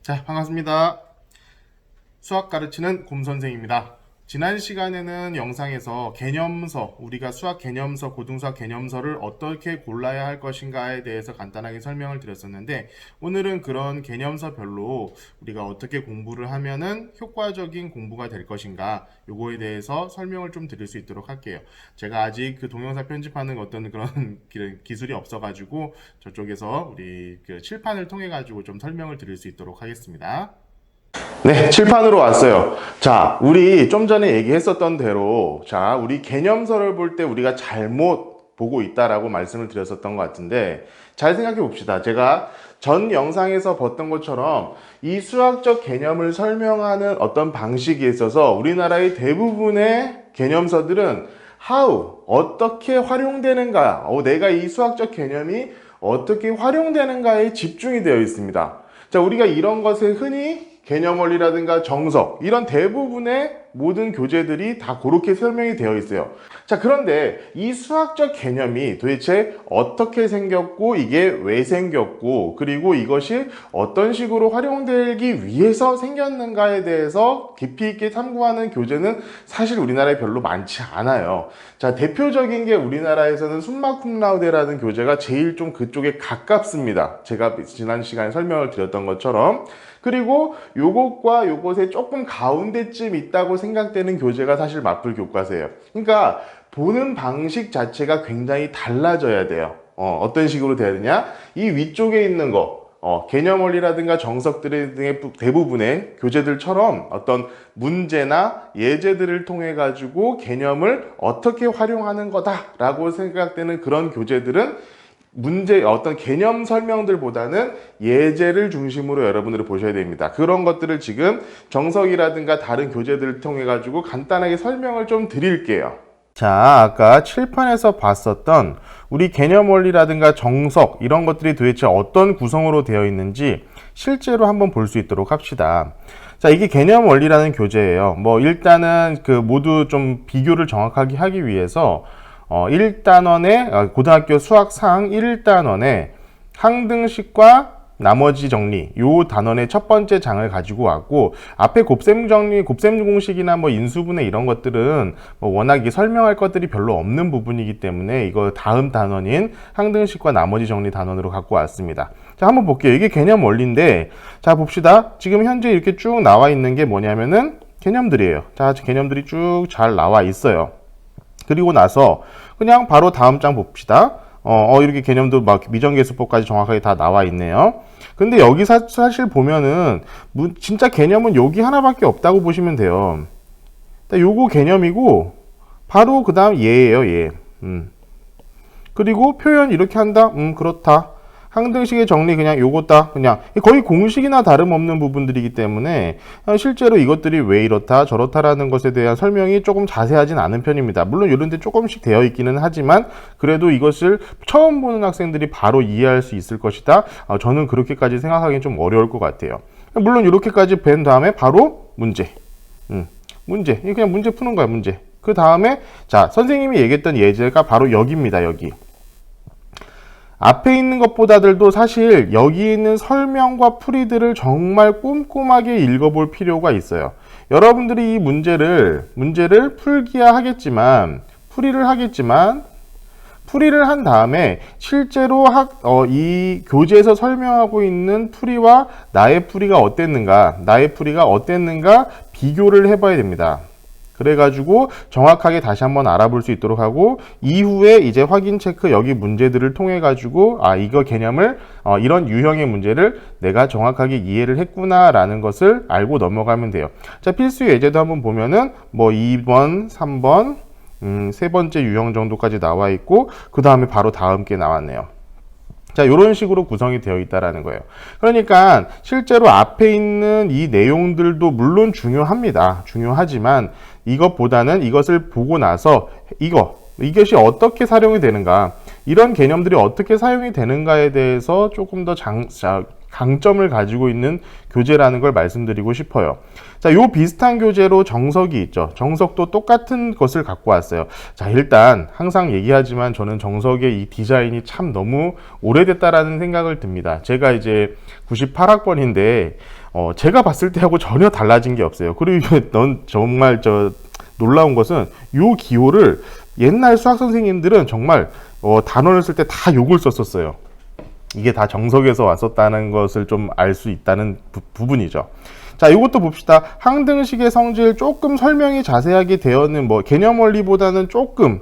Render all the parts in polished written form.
자, 반갑습니다. 수학 가르치는 곰 선생입니다. 지난 시간에는 영상에서 개념서, 우리가 수학 개념서, 고등수학 개념서를 어떻게 골라야 할 것인가에 대해서 간단하게 설명을 드렸었는데, 오늘은 그런 개념서별로 우리가 어떻게 공부를 하면은 효과적인 공부가 될 것인가, 요거에 대해서 설명을 좀 드릴 수 있도록 할게요. 제가 아직 그 동영상 편집하는 어떤 그런 기술이 없어가지고 저쪽에서 우리 그 칠판을 통해 가지고 좀 설명을 드릴 수 있도록 하겠습니다. 네, 칠판으로 왔어요. 자, 우리 좀 전에 얘기했었던 대로, 자, 우리 개념서를 볼 때 우리가 잘못 보고 있다라고 말씀을 드렸었던 것 같은데, 잘 생각해 봅시다. 제가 전 영상에서 봤던 것처럼 이 수학적 개념을 설명하는 어떤 방식에 있어서 우리나라의 대부분의 개념서들은 어떻게 활용되는가, 내가 이 수학적 개념이 어떻게 활용되는가에 집중이 되어 있습니다. 자, 우리가 이런 것을 흔히 개념 원리라든가 정석, 이런 대부분의 모든 교재들이 다 그렇게 설명이 되어 있어요. 자, 그런데 이 수학적 개념이 도대체 어떻게 생겼고, 이게 왜 생겼고, 그리고 이것이 어떤 식으로 활용되기 위해서 생겼는가에 대해서 깊이 있게 탐구하는 교재는 사실 우리나라에 별로 많지 않아요. 자, 대표적인 게 우리나라에서는 숨마 쿰라우데라는 교재가 제일 좀 그쪽에 가깝습니다. 제가 지난 시간에 설명을 드렸던 것처럼. 그리고 요것과 요것의 조금 가운데쯤 있다고 생각되는 교재가 사실 맞불 교과서예요. 그러니까 보는 방식 자체가 굉장히 달라져야 돼요. 어떤 식으로 돼야 되냐? 이 위쪽에 있는 거, 개념 원리라든가 정석 등의 대부분의 교재들처럼 어떤 문제나 예제들을 통해 가지고 개념을 어떻게 활용하는 거다라고 생각되는 그런 교재들은 어떤 개념 설명들보다는 예제를 중심으로 여러분들이 보셔야 됩니다. 그런 것들을 지금 정석이라든가 다른 교재들을 통해 가지고 간단하게 설명을 좀 드릴게요. 자, 아까 칠판에서 봤었던 우리 개념 원리라든가 정석, 이런 것들이 도대체 어떤 구성으로 되어 있는지 실제로 한번 볼 수 있도록 합시다. 자, 이게 개념 원리라는 교재예요. 일단은 모두 좀 비교를 정확하게 하기 위해서 1단원에 고등학교 수학상 1단원에 항등식과 나머지 정리, 요 단원의 첫 번째 장을 가지고 왔고, 앞에 곱셈 정리, 곱셈 공식이나 인수분해 이런 것들은 워낙 설명할 것들이 별로 없는 부분이기 때문에 이거 다음 단원인 항등식과 나머지 정리 단원으로 갖고 왔습니다. 자, 한번 볼게요. 이게 개념 원리인데, 자, 봅시다. 지금 현재 이렇게 쭉 나와 있는 게 뭐냐면은 개념들이에요. 자, 개념들이 쭉 잘 나와 있어요. 그리고 나서 그냥 바로 다음 장 봅시다. 이렇게 개념도 미정계수법까지 정확하게 다 나와 있네요. 근데 여기 사실 보면은 진짜 개념은 여기 하나밖에 없다고 보시면 돼요. 요거 개념이고 바로 그 다음 얘예요, 얘. 그리고 표현 이렇게 한다? 그렇다. 항등식의 정리 그냥 요거다. 그냥 거의 공식이나 다름없는 부분들이기 때문에 실제로 이것들이 왜 이렇다 저렇다라는 것에 대한 설명이 조금 자세하진 않은 편입니다. 물론 이런 데 조금씩 되어 있기는 하지만 그래도 이것을 처음 보는 학생들이 바로 이해할 수 있을 것이다. 저는 그렇게까지 생각하기는 좀 어려울 것 같아요. 물론 이렇게까지 뵌 다음에 바로 문제. 문제. 그냥 문제 푸는 거야, 문제. 그 다음에 자, 선생님이 얘기했던 예제가 바로 여기입니다, 여기. 앞에 있는 것보다들도 사실 여기 있는 설명과 풀이들을 정말 꼼꼼하게 읽어볼 필요가 있어요. 여러분들이 이 문제를 풀기야 하겠지만, 풀이를 한 다음에 실제로 이 교재에서 설명하고 있는 풀이와 나의 풀이가 어땠는가 비교를 해봐야 됩니다. 그래가지고 정확하게 다시 한번 알아볼 수 있도록 하고, 이후에 이제 확인 체크 여기 문제들을 통해 가지고 이거 개념을 이런 유형의 문제를 내가 정확하게 이해를 했구나라는 것을 알고 넘어가면 돼요. 자, 필수 예제도 한번 보면은 2번, 3번, 세 번째 유형 정도까지 나와 있고, 그 다음에 바로 다음 게 나왔네요. 자, 이런 식으로 구성이 되어 있다라는 거예요. 그러니까 실제로 앞에 있는 이 내용들도 물론 중요하지만 이것보다는 이것을 보고 나서 이것이 어떻게 사용이 되는가, 이런 개념들이 어떻게 사용이 되는가에 대해서 조금 더 강점을 가지고 있는 교재라는 걸 말씀드리고 싶어요. 자, 요 비슷한 교재로 정석이 있죠. 정석도 똑같은 것을 갖고 왔어요. 자, 일단 항상 얘기하지만 저는 정석의 이 디자인이 참 너무 오래됐다라는 생각을 듭니다. 제가 이제 98학번인데 제가 봤을 때하고 전혀 달라진 게 없어요. 그리고 넌 정말 놀라운 것은 요 기호를 옛날 수학 선생님들은 정말 단원을 쓸 때 다 욕을 썼었어요. 이게 다 정석에서 왔었다는 것을 좀 알 수 있다는 부분이죠. 자, 이것도 봅시다. 항등식의 성질 조금 설명이 자세하게 되어 있는 개념 원리보다는 조금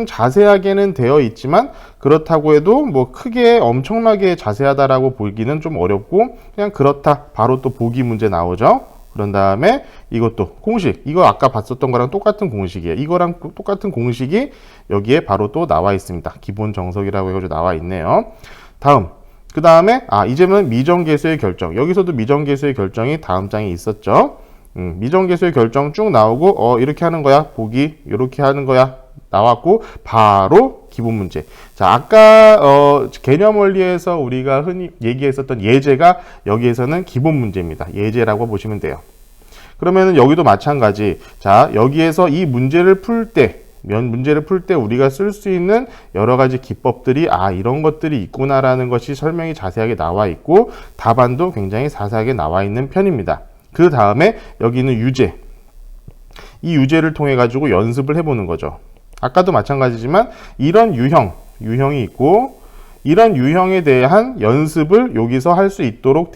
자세하게는 되어 있지만 그렇다고 해도 크게 엄청나게 자세하다라고 보기는 좀 어렵고 그냥 그렇다. 바로 또 보기 문제 나오죠. 그런 다음에 이것도 공식, 이거 아까 봤었던 거랑 똑같은 공식이에요. 이거랑 똑같은 공식이 여기에 바로 또 나와 있습니다. 기본 정석이라고 해가지고 나와 있네요. 다음, 그 다음에 이제는 미정계수의 결정. 여기서도 미정계수의 결정이 다음 장에 있었죠. 미정계수의 결정 쭉 나오고 이렇게 하는 거야. 보기 이렇게 하는 거야. 나왔고 바로 기본 문제. 자, 아까 개념 원리에서 우리가 흔히 얘기했었던 예제가 여기에서는 기본 문제입니다. 예제라고 보시면 돼요. 그러면은 여기도 마찬가지. 자, 여기에서 이 문제를 풀 때 우리가 쓸 수 있는 여러 가지 기법들이 이런 것들이 있구나라는 것이 설명이 자세하게 나와 있고 답안도 굉장히 자세하게 나와 있는 편입니다. 그 다음에 여기는 유제. 이 유제를 통해 가지고 연습을 해보는 거죠. 아까도 마찬가지지만 이런 유형이 있고 이런 유형에 대한 연습을 여기서 할 수 있도록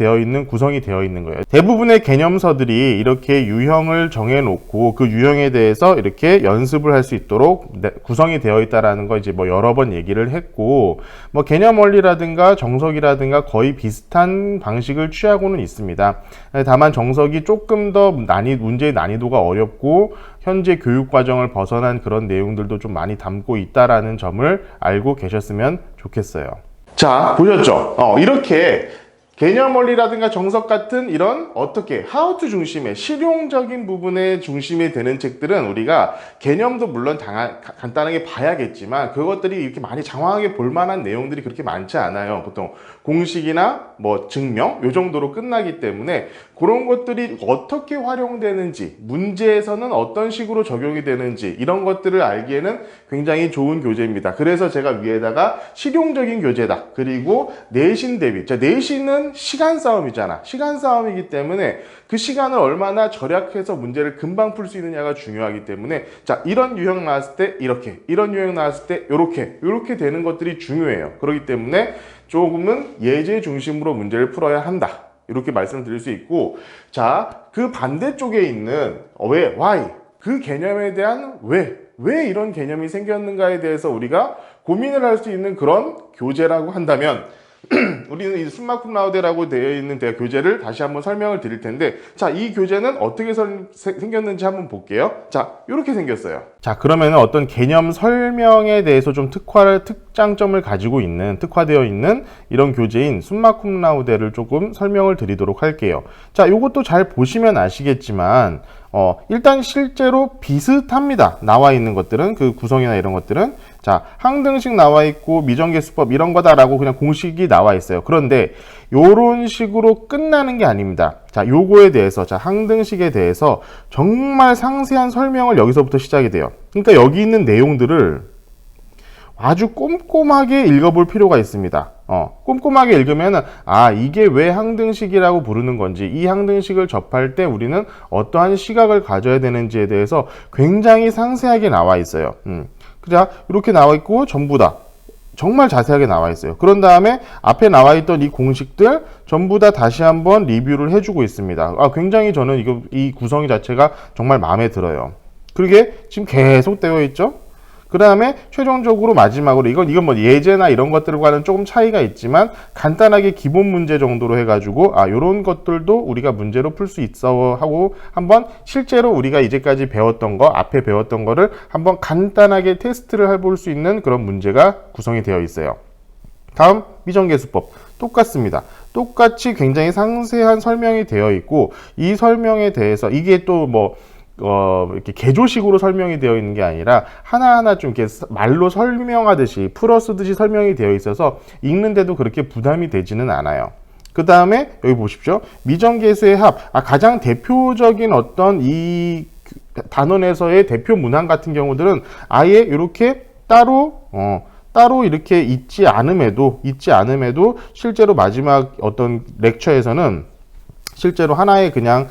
구성이 되어 있는 거예요. 대부분의 개념서들이 이렇게 유형을 정해놓고 그 유형에 대해서 이렇게 연습을 할 수 있도록 구성이 되어 있다라는 거 이제 여러 번 얘기를 했고, 개념 원리라든가 정석이라든가 거의 비슷한 방식을 취하고는 있습니다. 다만 정석이 조금 더 문제의 난이도가 어렵고 현재 교육 과정을 벗어난 그런 내용들도 좀 많이 담고 있다라는 점을 알고 계셨으면 좋겠어요. 자, 보셨죠? 이렇게 개념 원리라든가 정석 같은 이런 how to 중심의 실용적인 부분의 중심이 되는 책들은 우리가 개념도 물론 간단하게 봐야겠지만 그것들이 이렇게 많이 장황하게 볼 만한 내용들이 그렇게 많지 않아요. 보통 공식이나 증명 요 정도로 끝나기 때문에 그런 것들이 어떻게 활용되는지, 문제에서는 어떤 식으로 적용이 되는지 이런 것들을 알기에는 굉장히 좋은 교재입니다. 그래서 제가 위에다가 실용적인 교재다. 그리고 내신 대비. 자, 내신은 시간 싸움이잖아. 시간 싸움이기 때문에 그 시간을 얼마나 절약해서 문제를 금방 풀 수 있느냐가 중요하기 때문에 자, 이런 유형 나왔을 때 이렇게, 이런 유형 나왔을 때 이렇게 되는 것들이 중요해요. 그렇기 때문에 조금은 예제 중심으로 문제를 풀어야 한다. 이렇게 말씀드릴 수 있고, 자, 그 반대쪽에 있는 why, 그 개념에 대한 왜 이런 개념이 생겼는가에 대해서 우리가 고민을 할 수 있는 그런 교재라고 한다면 우리는 이 숨마 쿰라우데라고 되어 있는 교재를 다시 한번 설명을 드릴 텐데, 자, 이 교재는 어떻게 생겼는지 한번 볼게요. 자, 이렇게 생겼어요. 자, 그러면 어떤 개념 설명에 대해서 좀 특장점을 가지고 있는, 특화되어 있는 이런 교재인 숨마 쿰라우데를 조금 설명을 드리도록 할게요. 자, 이것도 잘 보시면 아시겠지만 일단 실제로 비슷합니다. 나와 있는 것들은, 그 구성이나 이런 것들은. 자, 항등식 나와 있고 미정계수법 이런 거다라고 그냥 공식이 나와 있어요. 그런데 요런 식으로 끝나는 게 아닙니다. 자, 요거에 대해서, 자, 항등식에 대해서 정말 상세한 설명을 여기서부터 시작이 돼요. 그러니까 여기 있는 내용들을 아주 꼼꼼하게 읽어볼 필요가 있습니다. 꼼꼼하게 읽으면은 이게 왜 항등식이라고 부르는 건지, 이 항등식을 접할 때 우리는 어떠한 시각을 가져야 되는지에 대해서 굉장히 상세하게 나와 있어요. 자, 이렇게 나와 있고 전부 다 정말 자세하게 나와 있어요. 그런 다음에 앞에 나와 있던 이 공식들 전부 다 다시 한번 리뷰를 해주고 있습니다. 굉장히 저는 이 구성이 자체가 정말 마음에 들어요. 그게 지금 계속 되어 있죠. 그 다음에 최종적으로 마지막으로 이건 예제나 이런 것들과는 조금 차이가 있지만 간단하게 기본 문제 정도로 해가지고 요런 것들도 우리가 문제로 풀 수 있어 하고 한번 실제로 우리가 이제까지 배웠던 거, 앞에 배웠던 거를 한번 간단하게 테스트를 해볼 수 있는 그런 문제가 구성이 되어 있어요. 다음 미정계수법 똑같습니다. 똑같이 굉장히 상세한 설명이 되어 있고 이 설명에 대해서 이게 또 이렇게 개조식으로 설명이 되어 있는 게 아니라 하나하나 좀 이렇게 말로 설명하듯이 풀어쓰듯이 설명이 되어 있어서 읽는데도 그렇게 부담이 되지는 않아요. 그 다음에 여기 보십시오. 미정계수의 합. 가장 대표적인 어떤 이 단원에서의 대표 문항 같은 경우들은 아예 이렇게 따로 이렇게 있지 않음에도 실제로 마지막 어떤 렉처에서는 실제로 하나의 그냥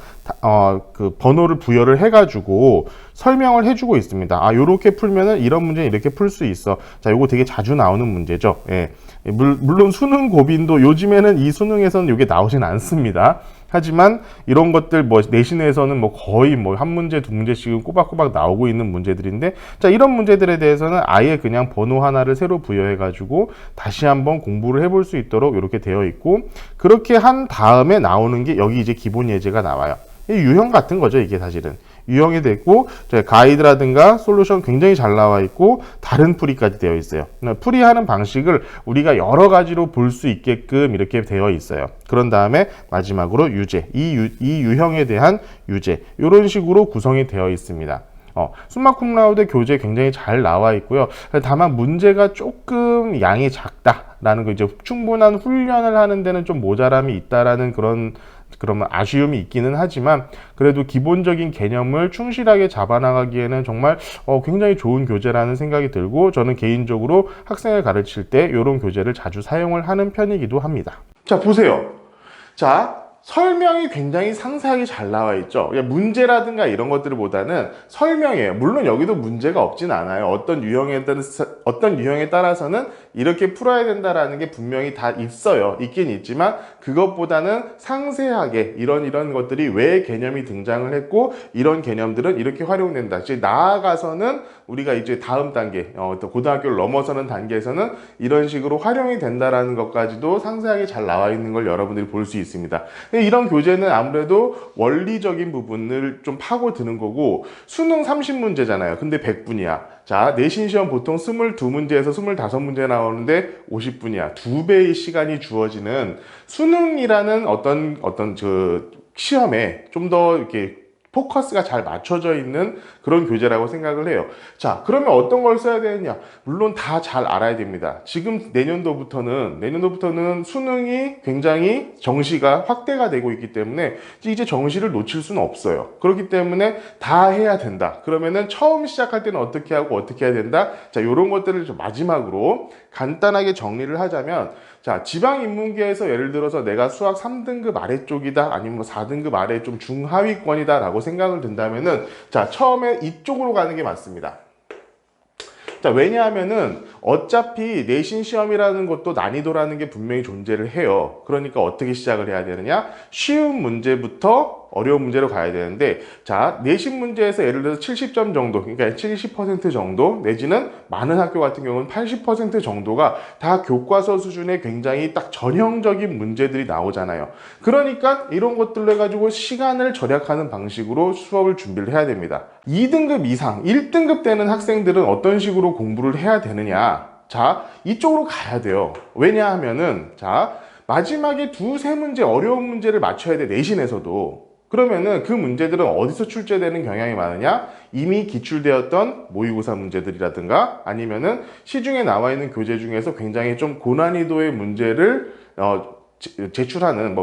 그 번호를 부여를 해가지고 설명을 해주고 있습니다. 요렇게 풀면은 이런 문제는 이렇게 풀 수 있어. 자, 요거 되게 자주 나오는 문제죠. 예. 물론 수능 고민도 요즘에는 이 수능에서는 이게 나오진 않습니다. 하지만 이런 것들 뭐 내신에서는 뭐 거의 뭐 한 문제 두 문제씩은 꼬박꼬박 나오고 있는 문제들인데, 자, 이런 문제들에 대해서는 아예 그냥 번호 하나를 새로 부여해 가지고 다시 한번 공부를 해볼 수 있도록 이렇게 되어 있고, 그렇게 한 다음에 나오는 게 여기 이제 기본 예제가 나와요. 유형 같은 거죠, 이게 사실은. 유형이 됐고, 가이드라든가 솔루션 굉장히 잘 나와 있고, 다른 풀이까지 되어 있어요. 풀이하는 방식을 우리가 여러 가지로 볼 수 있게끔 이렇게 되어 있어요. 그런 다음에 마지막으로 유제, 이 유형에 대한 유제, 이런 식으로 구성이 되어 있습니다. 숨마 쿰라우드 교재 굉장히 잘 나와 있고요. 다만 문제가 조금 양이 작다라는 거, 이제 충분한 훈련을 하는 데는 좀 모자람이 있다라는 그런 아쉬움이 있기는 하지만, 그래도 기본적인 개념을 충실하게 잡아나가기에는 정말 굉장히 좋은 교재라는 생각이 들고, 저는 개인적으로 학생을 가르칠 때 이런 교재를 자주 사용을 하는 편이기도 합니다. 자, 보세요. 자, 설명이 굉장히 상세하게 잘 나와 있죠. 문제라든가 이런 것들보다는 설명이에요. 물론 여기도 문제가 없진 않아요. 어떤 유형에 따라서는 이렇게 풀어야 된다라는 게 분명히 다 있어요. 있긴 있지만 그것보다는 상세하게 이런 것들이 왜 개념이 등장을 했고, 이런 개념들은 이렇게 활용된다. 이제 나아가서는 우리가 이제 다음 단계, 고등학교를 넘어서는 단계에서는 이런 식으로 활용이 된다라는 것까지도 상세하게 잘 나와 있는 걸 여러분들이 볼 수 있습니다. 이런 교재는 아무래도 원리적인 부분을 좀 파고드는 거고, 수능 30문제잖아요. 근데 100분이야. 자, 내신 시험 보통 22문제에서 25문제 나오는데 50분이야. 2배의 시간이 주어지는 수능이라는 어떤 그 시험에 좀 더 이렇게 포커스가 잘 맞춰져 있는 그런 교재라고 생각을 해요. 자, 그러면 어떤 걸 써야 되느냐? 물론 다 잘 알아야 됩니다. 지금 내년도부터는 수능이 굉장히 정시가 확대가 되고 있기 때문에 이제 정시를 놓칠 수는 없어요. 그렇기 때문에 다 해야 된다. 그러면은 처음 시작할 때는 어떻게 하고 어떻게 해야 된다? 자, 이런 것들을 좀 마지막으로 간단하게 정리를 하자면, 자, 지방인문계에서 예를 들어서 내가 수학 3등급 아래쪽이다, 아니면 뭐 4등급 아래 좀 중하위권이다 라고 생각을 든다면은, 자, 처음에 이쪽으로 가는 게 맞습니다. 자, 왜냐하면은 어차피 내신 시험이라는 것도 난이도라는 게 분명히 존재를 해요. 그러니까 어떻게 시작을 해야 되느냐? 쉬운 문제부터 어려운 문제로 가야 되는데, 자, 내신 문제에서 예를 들어서 70점 정도, 그러니까 70% 정도, 내지는 많은 학교 같은 경우는 80% 정도가 다 교과서 수준의 굉장히 딱 전형적인 문제들이 나오잖아요. 그러니까 이런 것들로 해가지고 시간을 절약하는 방식으로 수업을 준비를 해야 됩니다. 2등급 이상, 1등급 되는 학생들은 어떤 식으로 공부를 해야 되느냐? 자, 이쪽으로 가야 돼요. 왜냐하면은, 자, 마지막에 두세 문제 어려운 문제를 맞춰야 돼, 내신에서도. 그러면은 그 문제들은 어디서 출제되는 경향이 많으냐? 이미 기출되었던 모의고사 문제들이라든가, 아니면은 시중에 나와 있는 교재 중에서 굉장히 좀 고난이도의 문제를 제출하는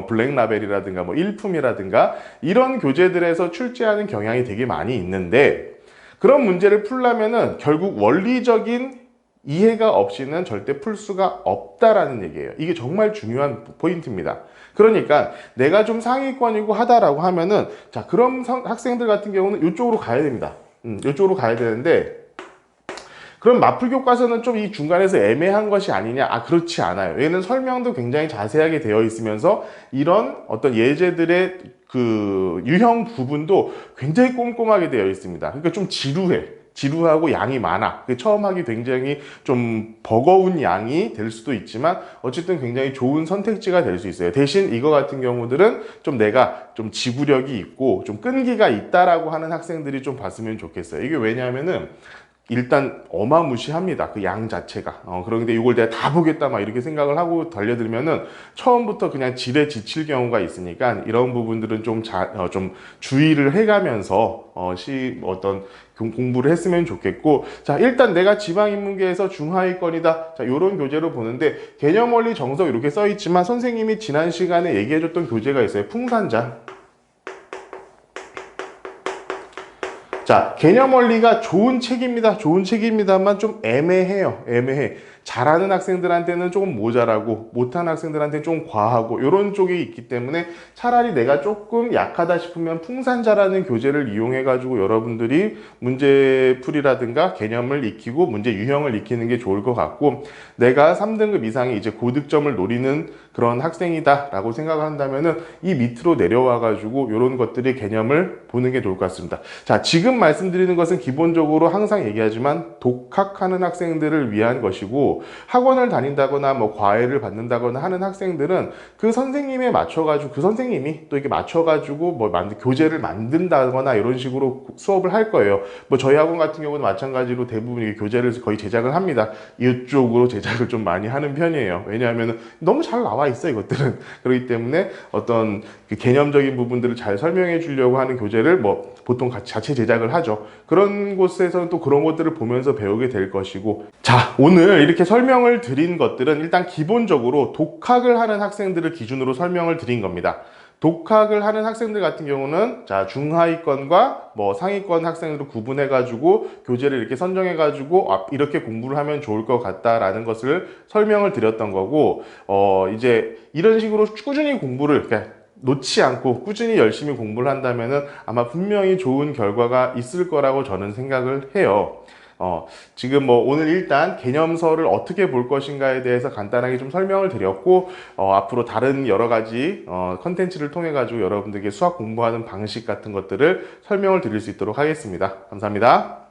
블랙라벨이라든가 일품이라든가 이런 교재들에서 출제하는 경향이 되게 많이 있는데, 그런 문제를 풀려면은 결국 원리적인 이해가 없이는 절대 풀 수가 없다라는 얘기예요. 이게 정말 중요한 포인트입니다. 그러니까 내가 좀 상위권이고 하다라고 하면은, 자, 그런 학생들 같은 경우는 이쪽으로 가야 됩니다. 이쪽으로 가야 되는데, 그럼 마플 교과서는 좀 이 중간에서 애매한 것이 아니냐? 그렇지 않아요. 얘는 설명도 굉장히 자세하게 되어 있으면서 이런 어떤 예제들의 그 유형 부분도 굉장히 꼼꼼하게 되어 있습니다. 그러니까 좀 지루하고 양이 많아. 처음 하기 굉장히 좀 버거운 양이 될 수도 있지만 어쨌든 굉장히 좋은 선택지가 될 수 있어요. 대신 이거 같은 경우들은 좀 내가 좀 지구력이 있고 좀 끈기가 있다라고 하는 학생들이 좀 봤으면 좋겠어요. 이게 왜냐하면은 일단 어마무시합니다. 그 양 자체가. 그런데 이걸 내가 다 보겠다 막 이렇게 생각을 하고 달려들면은 처음부터 그냥 지레 지칠 경우가 있으니까 이런 부분들은 좀 주의를 해가면서 어떤 공부를 했으면 좋겠고, 자, 일단 내가 지방인문계에서 중하위권이다. 자, 요런 교재로 보는데 개념원리 정석 이렇게 써 있지만 선생님이 지난 시간에 얘기해줬던 교재가 있어요. 풍산자. 자, 개념 원리가 좋은 책입니다. 좋은 책입니다만 좀 애매해요. 애매해. 잘하는 학생들한테는 조금 모자라고 못하는 학생들한테는 좀 과하고 이런 쪽이 있기 때문에 차라리 내가 조금 약하다 싶으면 풍산자라는 교재를 이용해 가지고 여러분들이 문제풀이라든가 개념을 익히고 문제 유형을 익히는 게 좋을 것 같고, 내가 3등급 이상의 이제 고득점을 노리는 그런 학생이다 라고 생각한다면은 이 밑으로 내려와 가지고 이런 것들의 개념을 보는 게 좋을 것 같습니다. 자, 지금 말씀드리는 것은 기본적으로 항상 얘기하지만 독학하는 학생들을 위한 것이고, 학원을 다닌다거나 뭐 과외를 받는다거나 하는 학생들은 그 선생님에 맞춰가지고 그 선생님이 또 이렇게 맞춰가지고 뭐 교재를 만든다거나 이런 식으로 수업을 할 거예요. 뭐 저희 학원 같은 경우는 마찬가지로 대부분 교재를 거의 제작을 합니다. 이쪽으로 제작을 좀 많이 하는 편이에요. 왜냐하면 너무 잘 나와 있어 이것들은. 그렇기 때문에 어떤 그 개념적인 부분들을 잘 설명해 주려고 하는 교재를 뭐 보통 자체 제작을 하죠. 그런 곳에서는 또 그런 것들을 보면서 배우게 될 것이고, 자, 오늘 이렇게 설명을 드린 것들은 일단 기본적으로 독학을 하는 학생들을 기준으로 설명을 드린 겁니다. 독학을 하는 학생들 같은 경우는 자, 중하위권과 뭐 상위권 학생으로 구분해 가지고 교재를 이렇게 선정해 가지고 이렇게 공부를 하면 좋을 것 같다라는 것을 설명을 드렸던 거고, 이제 이런 식으로 꾸준히 공부를 놓지 않고 꾸준히 열심히 공부를 한다면은 아마 분명히 좋은 결과가 있을 거라고 저는 생각을 해요. 지금 뭐 오늘 일단 개념서를 어떻게 볼 것인가에 대해서 간단하게 좀 설명을 드렸고, 앞으로 다른 여러 가지 컨텐츠를 통해 가지고 여러분들에게 수학 공부하는 방식 같은 것들을 설명을 드릴 수 있도록 하겠습니다. 감사합니다.